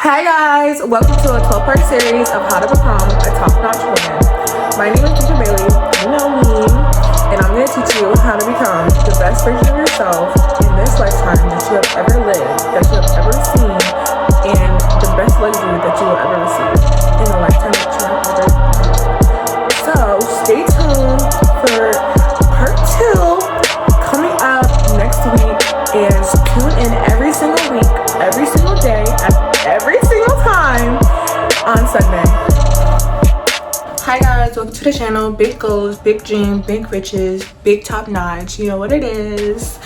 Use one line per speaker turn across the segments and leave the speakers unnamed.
Hi guys, welcome to a 12-part series of how to become a top-notch woman. My name is Teacher Bailey, you know me, and I'm going to teach you how to become the best version of yourself in this lifetime that you have ever lived, that you have ever seen, and the best luxury that you will ever receive in the lifetime that you have ever lived. So stay tuned for part 2 coming up next week, and tune in every single week, every single day, every single time on Sunday. Hi guys, welcome to the channel. Big goals, big dreams, big riches, big top notch. You know what it is.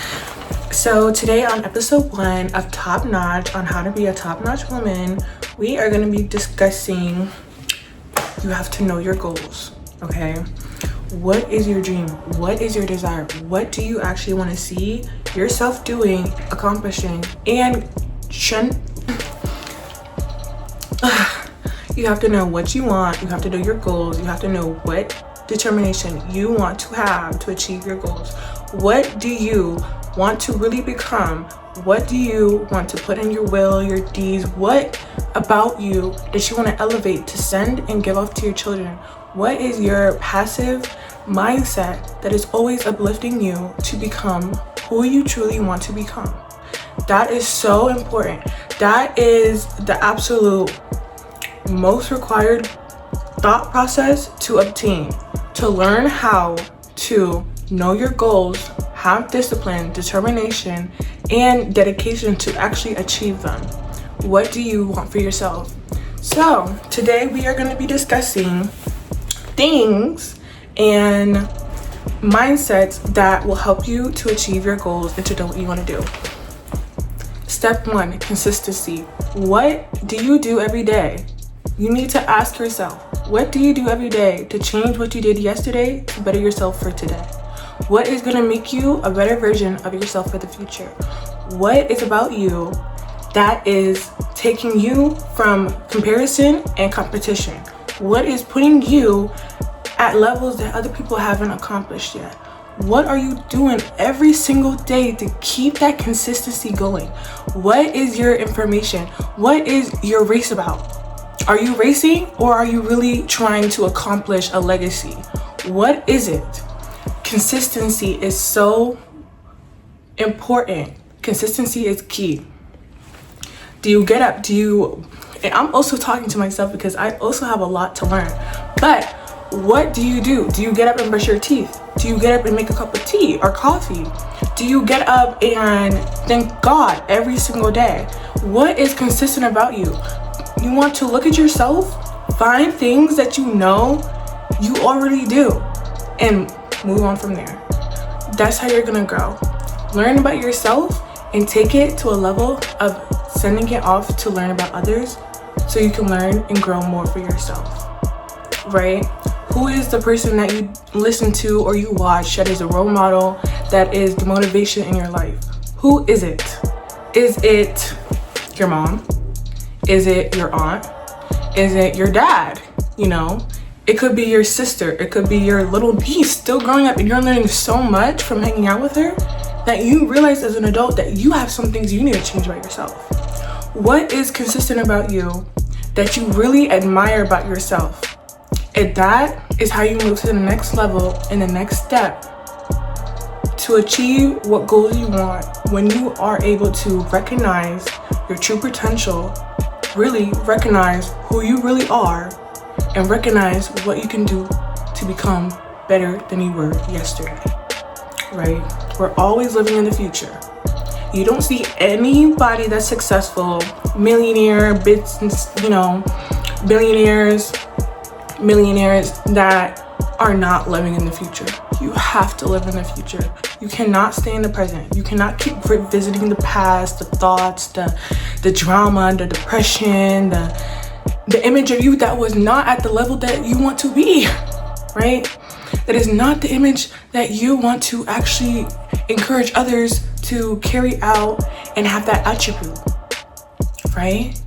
So today on episode 1 of Top Notch, on how to be a top notch woman, we are going to be discussing you have to know your goals. Okay, what is your dream? What is your desire? What do you actually want to see yourself doing, accomplishing, and you have to know what you want. You have to know your goals. You have to know what determination you want to have to achieve your goals. What do you want to really become? What do you want to put in your will, your deeds? What about you that you want to elevate, to send and give off to your children? What is your passive mindset that is always uplifting you to become who you truly want to become? That is so important. That is the absolute most required thought process to obtain, to learn how to know your goals, have discipline, determination, and dedication to actually achieve them. What do you want for yourself? So today we are going to be discussing things and mindsets that will help you to achieve your goals and to know what you want to do. Step 1, consistency. What do you do every day? You need to ask yourself, what do you do every day to change what you did yesterday to better yourself for today? What is going to make you a better version of yourself for the future? What is about you that is taking you from comparison and competition? What is putting you at levels that other people haven't accomplished yet? What are you doing every single day to keep that consistency going? What is your information? What is your race about? Are you racing, or are you really trying to accomplish a legacy? What is it? Consistency is so important. Consistency is key. Do you get up? And I'm also talking to myself because I also have a lot to learn. But what do you do? Do you get up and brush your teeth? Do you get up and make a cup of tea or coffee? Do you get up and thank God every single day? What is consistent about you? You want to look at yourself, find things that you know you already do, and move on from there. That's how you're gonna grow. Learn about yourself and take it to a level of sending it off to learn about others so you can learn and grow more for yourself, right? Who is the person that you listen to or you watch that is a role model, that is the motivation in your life? Who is it? Is it your mom? Is it your aunt? Is it your dad? You know, it could be your sister. It could be your little niece still growing up, and you're learning so much from hanging out with her that you realize as an adult that you have some things you need to change about yourself. What is consistent about you that you really admire about yourself? And that is how you move to the next level and the next step to achieve what goals you want. When you are able to recognize your true potential, really recognize who you really are, and recognize what you can do to become better than you were yesterday, right? We're always living in the future. You don't see anybody that's successful, millionaire, business, billionaires, millionaires that are not living in the future. You have to live in the future. You cannot stay in the present. You cannot keep revisiting the past, the thoughts, the drama, the depression, the image of you that was not at the level that you want to be, right? That is not the image that you want to actually encourage others to carry out and have that attribute, right?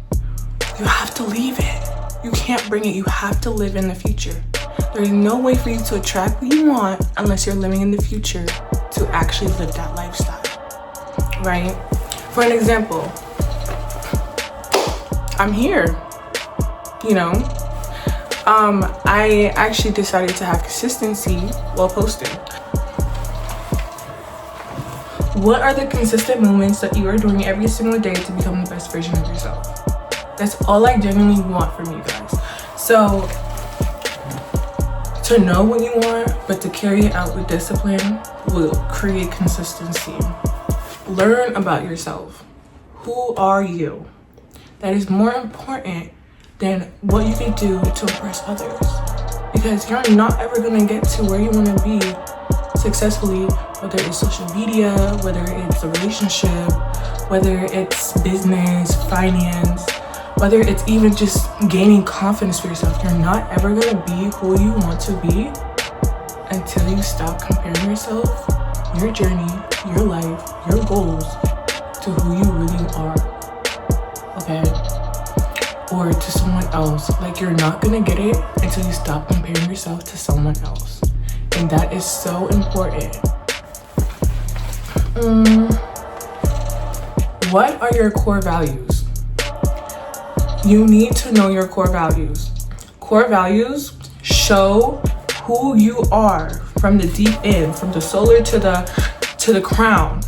You have to leave it. You can't bring it. You have to live in the future. There's no way for you to attract what you want unless you're living in the future to actually live that lifestyle, right? For an example, I'm here, you know. I actually decided to have consistency while posting. What are the consistent moments that you are doing every single day to become the best version of yourself? That's all I genuinely want from you guys. So, to know what you want, but to carry it out with discipline will create consistency. Learn about yourself. Who are you? That is more important than what you can do to impress others. Because you're not ever gonna get to where you wanna be successfully, whether it's social media, whether it's a relationship, whether it's business, finance, whether it's even just gaining confidence for yourself. You're not ever gonna be who you want to be until you stop comparing yourself, your journey, your life, your goals to who you really are, okay? Or to someone else. Like, you're not gonna get it until you stop comparing yourself to someone else. And that is so important. What are your core values? You need to know your core values. Core values show who you are from the deep end, from the solar to the crown.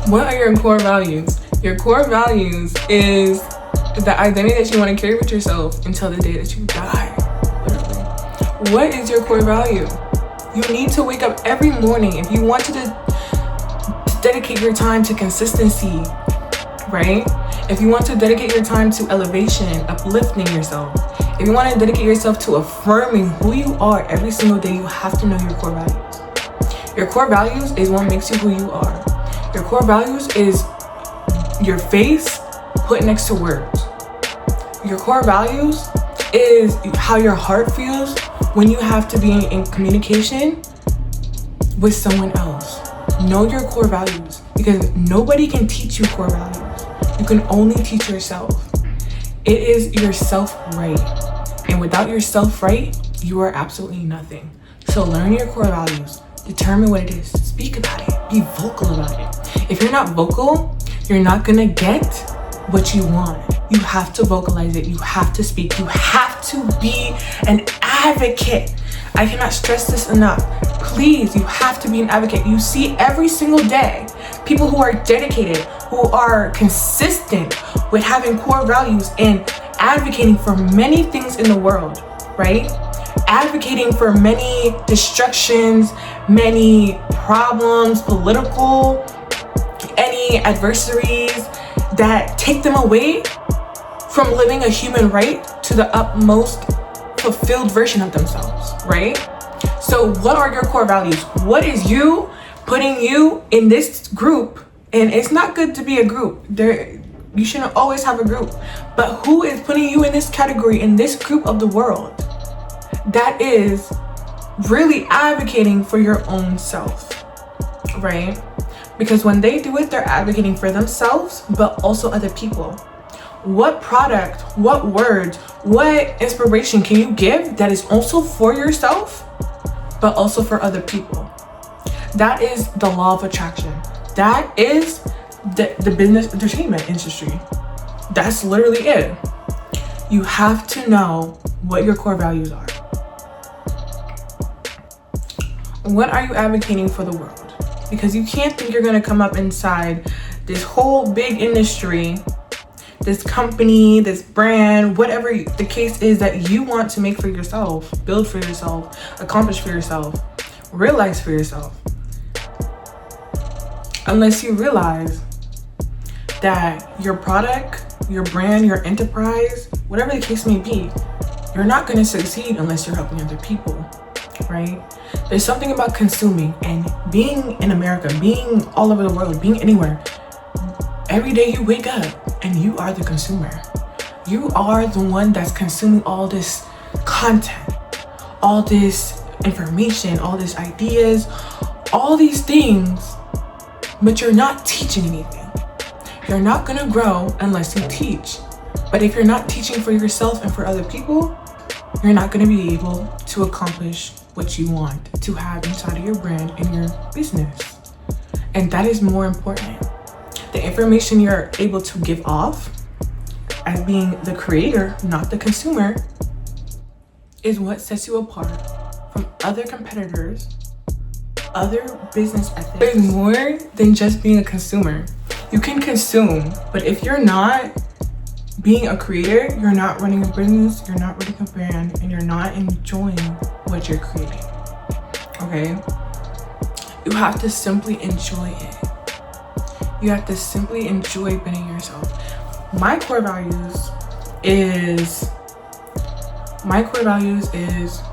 What are your core values? Your core values is the identity that you want to carry with yourself until the day that you die, literally. What is your core value? You need to wake up every morning. If you want to dedicate your time to consistency, right? If you want to dedicate your time to elevation, uplifting yourself, if you want to dedicate yourself to affirming who you are every single day, you have to know your core values. Your core values is what makes you who you are. Your core values is your face put next to words. Your core values is how your heart feels when you have to be in communication with someone else. Know your core values, because nobody can teach you core values. You can only teach yourself. It is your self-right. And without your self-right, you are absolutely nothing. So learn your core values. Determine what it is. Speak about it. Be vocal about it. If you're not vocal, you're not gonna get what you want. You have to vocalize it. You have to speak. You have to be an advocate. I cannot stress this enough. Please, you have to be an advocate. You see every single day people who are dedicated, who are consistent with having core values and advocating for many things in the world, right? Advocating for many destructions, many problems, political, any adversaries that take them away from living a human right to the utmost fulfilled version of themselves, right? So what are your core values? What is you putting you in this group? And it's not good to be a group. You shouldn't always have a group. But who is putting you in this category, in this group of the world that is really advocating for your own self, right? Because when they do it, they're advocating for themselves, but also other people. What product, what words, what inspiration can you give that is also for yourself, but also for other people? That is the law of attraction. That is the business entertainment industry. That's literally it. You have to know what your core values are. What are you advocating for the world? Because you can't think you're gonna come up inside this whole big industry, this company, this brand, whatever the case is that you want to make for yourself, build for yourself, accomplish for yourself, realize for yourself. Unless you realize that your product, your brand, your enterprise, whatever the case may be, you're not gonna succeed unless you're helping other people, right? There's something about consuming and being in America, being all over the world, being anywhere. Every day you wake up and you are the consumer. You are the one that's consuming all this content, all this information, all these ideas, all these things, but you're not teaching anything. You're not gonna grow unless you teach. But if you're not teaching for yourself and for other people, you're not gonna be able to accomplish what you want to have inside of your brand and your business. And that is more important. The information you're able to give off as being the creator, not the consumer, is what sets you apart from other competitors, other business ethics. There's more than just being a consumer. You can consume, but if you're not being a creator, you're not running a business, you're not running a brand, and you're not enjoying what you're creating. Okay? You have to simply enjoy it. You have to simply enjoy being yourself. My core values is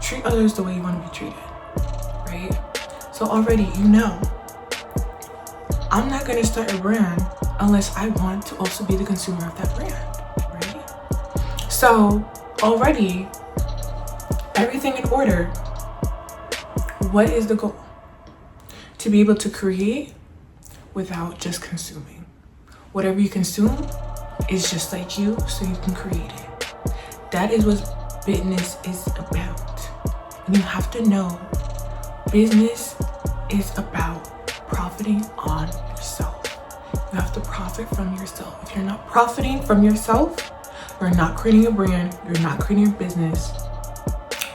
treat others the way you want to be treated, right? So already you know, I'm not going to start a brand unless I want to also be the consumer of that brand, right? So already, everything in order. What is the goal? To be able to create without just consuming. Whatever you consume is just like you, so you can create it. That is what business is about. And you have to know, business is about profiting on yourself. You have to profit from yourself. If you're not profiting from yourself, you're not creating a brand, you're not creating a business,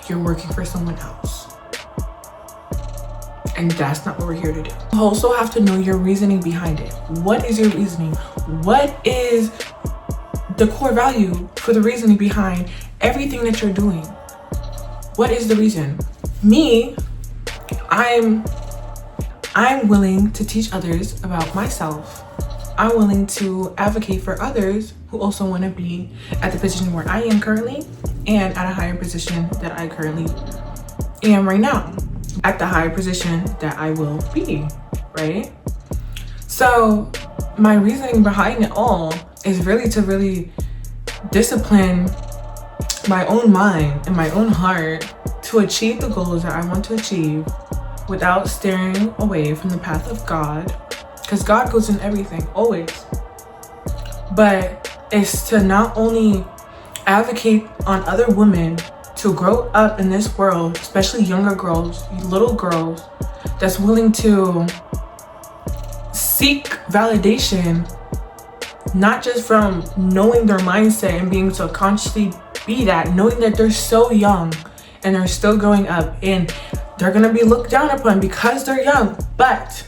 you're working for someone else. And that's not what we're here to do. You also have to know your reasoning behind it. What is your reasoning? What is the core value for the reasoning behind everything that you're doing? What is the reason? Me, I'm willing to teach others about myself. I'm willing to advocate for others who also want to be at the position where I am currently and at a higher position that I currently am right now. At the higher position that I will be, right? So my reasoning behind it all is really to discipline my own mind and my own heart to achieve the goals that I want to achieve without steering away from the path of God, because God goes in everything, always. But it's to not only advocate on other women to grow up in this world, especially younger girls, little girls, that's willing to seek validation, not just from knowing their mindset and being so consciously be that, knowing that they're so young and they're still growing up and they're gonna be looked down upon because they're young. But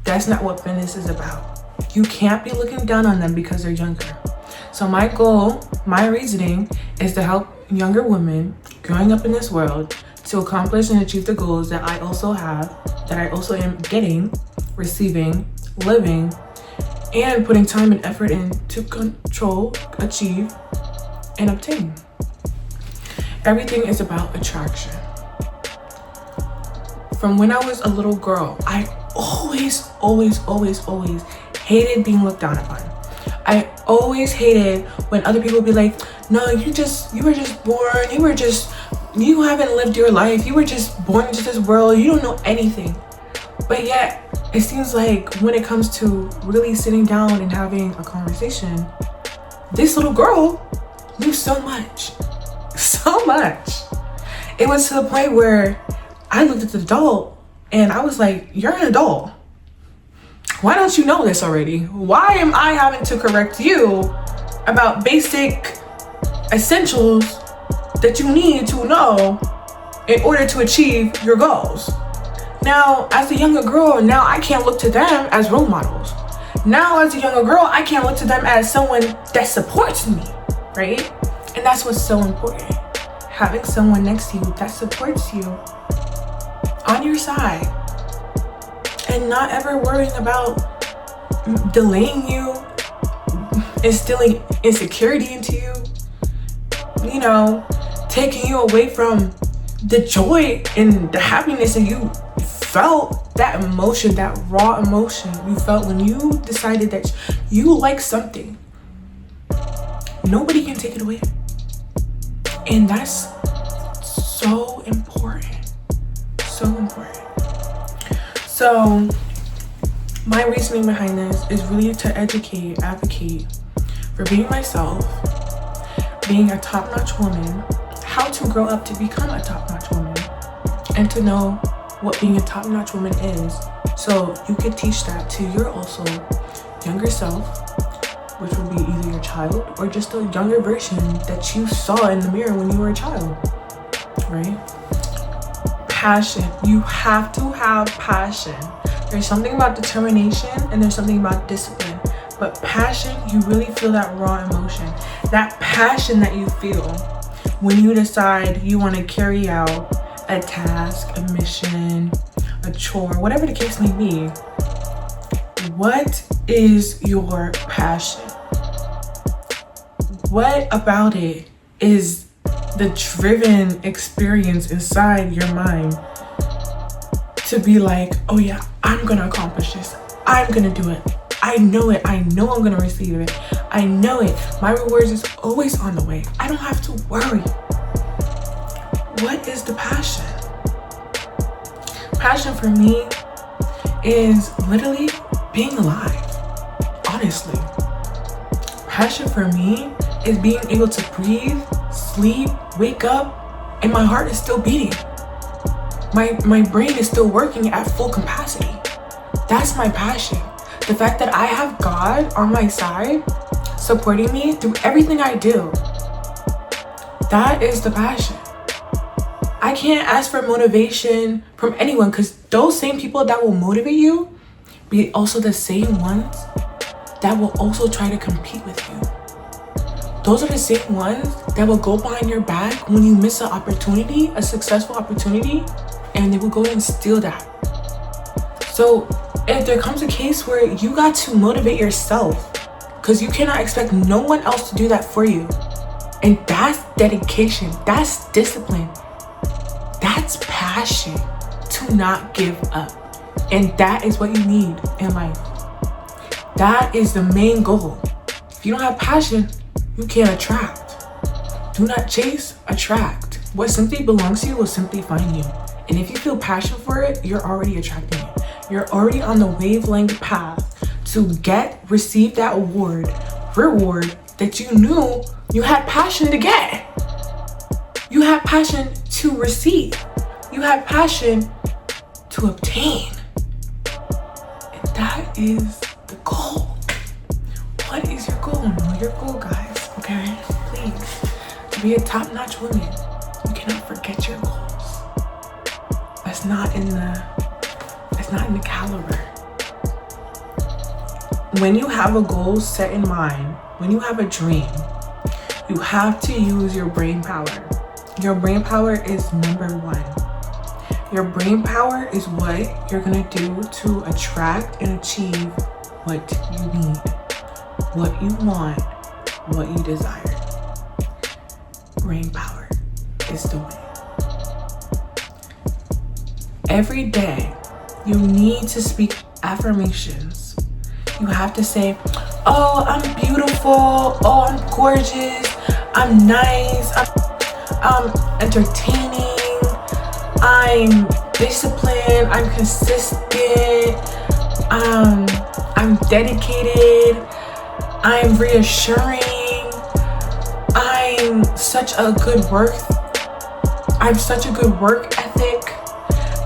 that's not what business is about. You can't be looking down on them because they're younger. So my goal, my reasoning is to help younger women growing up in this world to accomplish and achieve the goals that I also have, that I also am getting, receiving, living, and putting time and effort in to control, achieve, and obtain. Everything is about attraction. From when I was a little girl, I always hated being looked down upon. I always hated when other people be like, no, you were just born, you haven't lived your life, you were just born into this world, you don't know anything. But yet, it seems like when it comes to really sitting down and having a conversation, this little girl knew so much. It was to the point where I looked at the adult and I was like, you're an adult. Why don't you know this already? Why am I having to correct you about basic essentials that you need to know in order to achieve your goals? Now, as a younger girl, now I can't look to them as role models. Now, as a younger girl, I can't look to them as someone that supports me, right? And that's what's so important. Having someone next to you that supports you on your side and not ever worrying about delaying you, instilling insecurity into you, taking you away from the joy and the happiness that you felt, that emotion, that raw emotion you felt when you decided that you like something. Nobody can take it away. And that's so important. So important. So my reasoning behind this is really to educate, advocate for being myself, being a top-notch woman, how to grow up to become a top-notch woman, and to know what being a top-notch woman is, so you could teach that to your also younger self, which will be either your child, or just a younger version that you saw in the mirror when you were a child, right? Passion. You have to have passion. There's something about determination and there's something about discipline. But passion, you really feel that raw emotion. That passion that you feel when you decide you want to carry out a task, a mission, a chore, whatever the case may be. What is your passion? What about it is the driven experience inside your mind to be like, oh yeah, I'm gonna accomplish this. I'm gonna do it. I know it. I know I'm gonna receive it. I know it. My rewards is always on the way. I don't have to worry. What is the passion? Passion for me is literally being alive. Honestly. Passion for me is being able to breathe, sleep, wake up, and my heart is still beating. My brain is still working at full capacity. That's my passion. The fact that I have God on my side, supporting me through everything I do. That is the passion. I can't ask for motivation from anyone because those same people that will motivate you be also the same ones that will also try to compete with you. Those are the same ones that will go behind your back when you miss an opportunity, a successful opportunity, and they will go and steal that. So if there comes a case where you got to motivate yourself, because you cannot expect no one else to do that for you, and that's dedication, that's discipline, that's passion to not give up. And that is what you need in life. That is the main goal. If you don't have passion, you can't attract. Do not chase, attract. What simply belongs to you will simply find you. And if you feel passion for it, you're already attracting it. You're already on the wavelength path to receive that reward that you knew you had passion to get. You have passion to receive. You have passion to obtain. And that is the goal. What is your goal? Know your goal, guys. Okay? Please. To be a top-notch woman, you cannot forget your goals. That's not in the caliber. When you have a goal set in mind, when you have a dream, you have to use your brain power. Your brain power is number one. Your brain power is what you're gonna do to attract and achieve what you need, what you want, what you desire. Brain power is the way. Every day, you need to speak affirmations. You have to say, oh, I'm beautiful. Oh, I'm gorgeous. I'm nice. I'm entertaining. I'm disciplined. I'm consistent. I'm dedicated. I'm reassuring. I'm such a good work. I have such a good work ethic.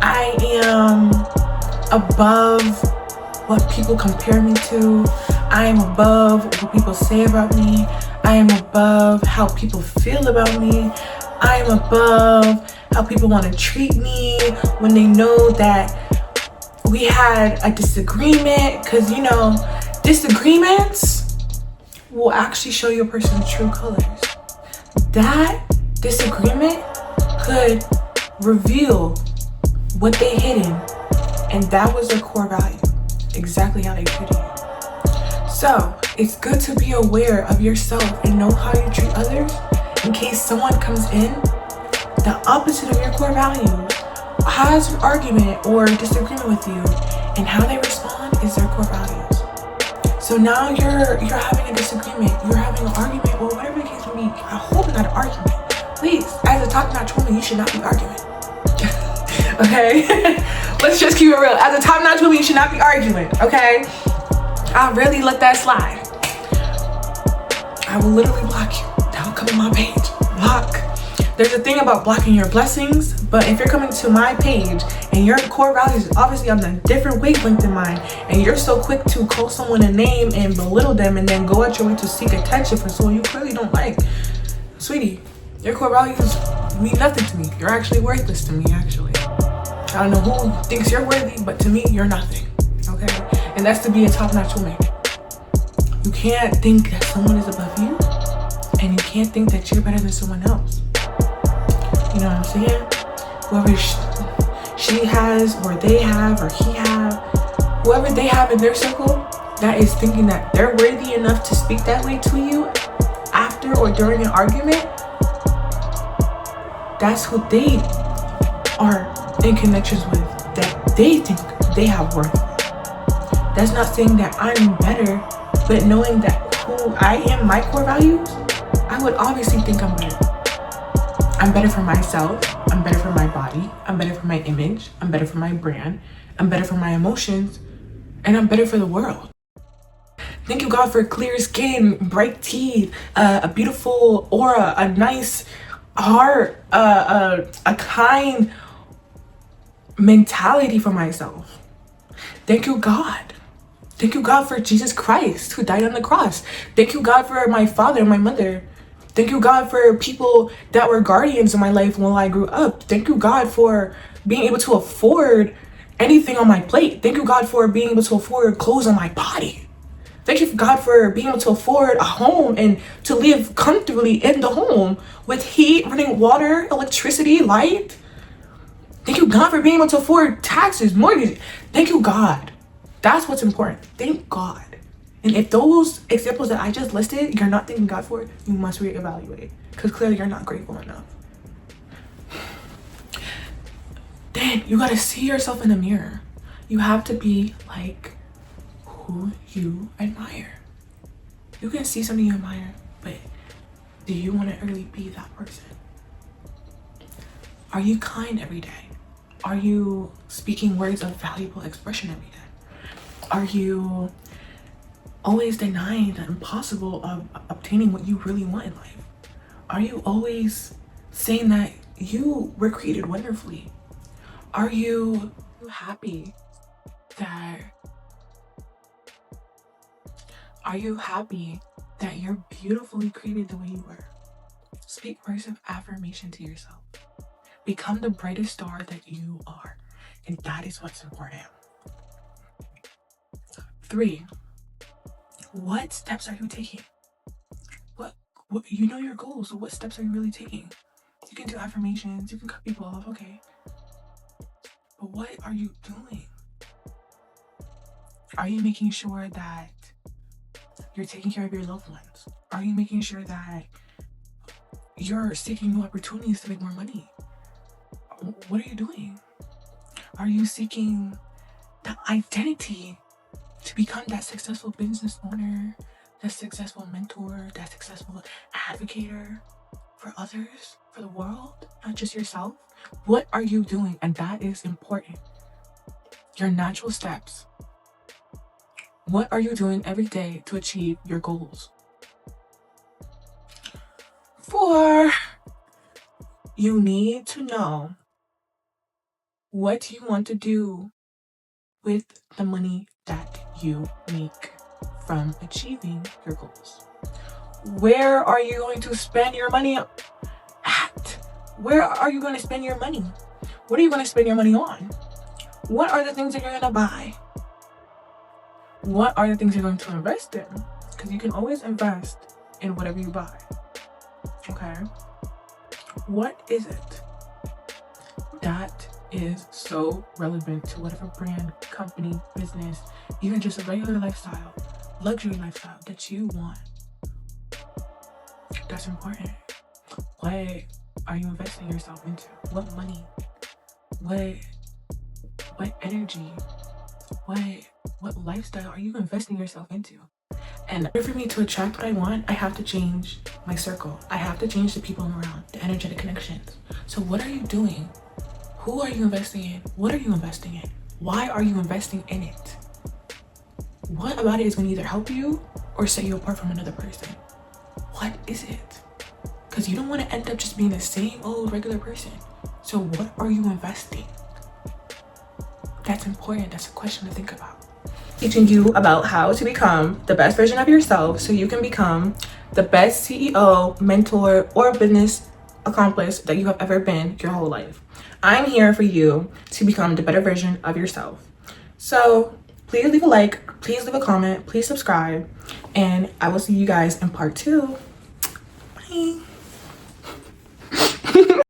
I am above what people compare me to. I am above what people say about me. I am above how people feel about me. I am above how people want to treat me when they know that we had a disagreement. Because, disagreements will actually show you a person's true colors. That disagreement could reveal what they hidden, and that was their core value, exactly how they treated you. So it's good to be aware of yourself and know how you treat others in case someone comes in the opposite of your core values, has an argument or disagreement with you, and how they respond is their core values. So now you're having a disagreement, you're having an argument, or whatever the case may be. I hope not an argument. Please, as a top-notch woman, you should not be arguing. Okay? Let's just keep it real. As a top-notch woman, you should not be arguing, okay? I'll really let that slide. I will literally block you. That'll come on my page. Block. There's a thing about blocking your blessings, but if you're coming to my page and your core values is obviously on a different wavelength than mine, and you're so quick to call someone a name and belittle them and then go out your way to seek attention from someone you clearly don't like, sweetie, your core values mean nothing to me. You're actually worthless to me, actually. I don't know who thinks you're worthy, but to me, you're nothing, okay? And that's to be a top-notch woman. You can't think that someone is above you, and you can't think that you're better than someone else. You know what I'm saying? Whoever she has, or they have, or he have, whoever they have in their circle that is thinking that they're worthy enough to speak that way to you after or during an argument, that's who they are in connections with, that they think they have worth. That's not saying that I'm better, but knowing that who I am, my core values, I would obviously think I'm better. I'm better for myself, I'm better for my body, I'm better for my image, I'm better for my brand, I'm better for my emotions, and I'm better for the world. Thank you, God, for clear skin, bright teeth, a beautiful aura, a nice heart, a kind mentality for myself. Thank you, God. Thank you, God, for Jesus Christ who died on the cross. Thank you, God, for my father and my mother. Thank you, God, for people that were guardians in my life while I grew up. Thank you, God, for being able to afford anything on my plate. Thank you, God, for being able to afford clothes on my body. Thank you, God, for being able to afford a home and to live comfortably in the home with heat, running water, electricity, light. Thank you, God, for being able to afford taxes, mortgage. Thank you, God. That's what's important. Thank God. And if those examples that I just listed, you're not thanking God for, you must reevaluate. Because clearly you're not grateful enough. Then you gotta see yourself in the mirror. You have to be like who you admire. You can see something you admire, but do you want to really be that person? Are you kind every day? Are you speaking words of valuable expression every day? Are you always denying the impossible of obtaining what you really want in life? Are you always saying that you were created wonderfully? Are you happy that you're beautifully created the way you were? Speak words of affirmation to yourself. Become the brightest star that you are. And that is what's important. 3, what steps are you taking? What you know your goals, so what steps are you really taking? You can do affirmations, you can cut people off, okay. But what are you doing? Are you making sure that you're taking care of your loved ones? Are you making sure that you're seeking new opportunities to make more money? What are you doing? Are you seeking the identity to become that successful business owner, that successful mentor, that successful advocator for others, for the world, not just yourself? What are you doing? And that is important. Your natural steps. What are you doing every day to achieve your goals? 4, you need to know what you want to do with the money that you make from achieving your goals. Where are you going to spend your money at? Where are you going to spend your money? What are you going to spend your money on? What are the things that you're going to buy? What are the things you're going to invest in? Because you can always invest in whatever you buy. Okay? What is it that is so relevant to whatever brand, company, business, even just a regular lifestyle, luxury lifestyle that you want? That's important. What are you investing yourself into? What money? What energy? What lifestyle are you investing yourself into? And for me to attract what I want, I have to change my circle. I have to change the people I'm around, the energetic connections. So what are you doing? Who are you investing in? What are you investing in? Why are you investing in it? What about it is going to either help you or set you apart from another person? What is it? because you don't want to end up just being the same old regular person. So what are you investing? That's important. That's a question to think about. Teaching you about how to become the best version of yourself so you can become the best CEO, mentor, or business accomplice that you have ever been your whole life. I'm here for you to become the better version of yourself. So please leave a like, please leave a comment, please subscribe, and I will see you guys in part 2. Bye.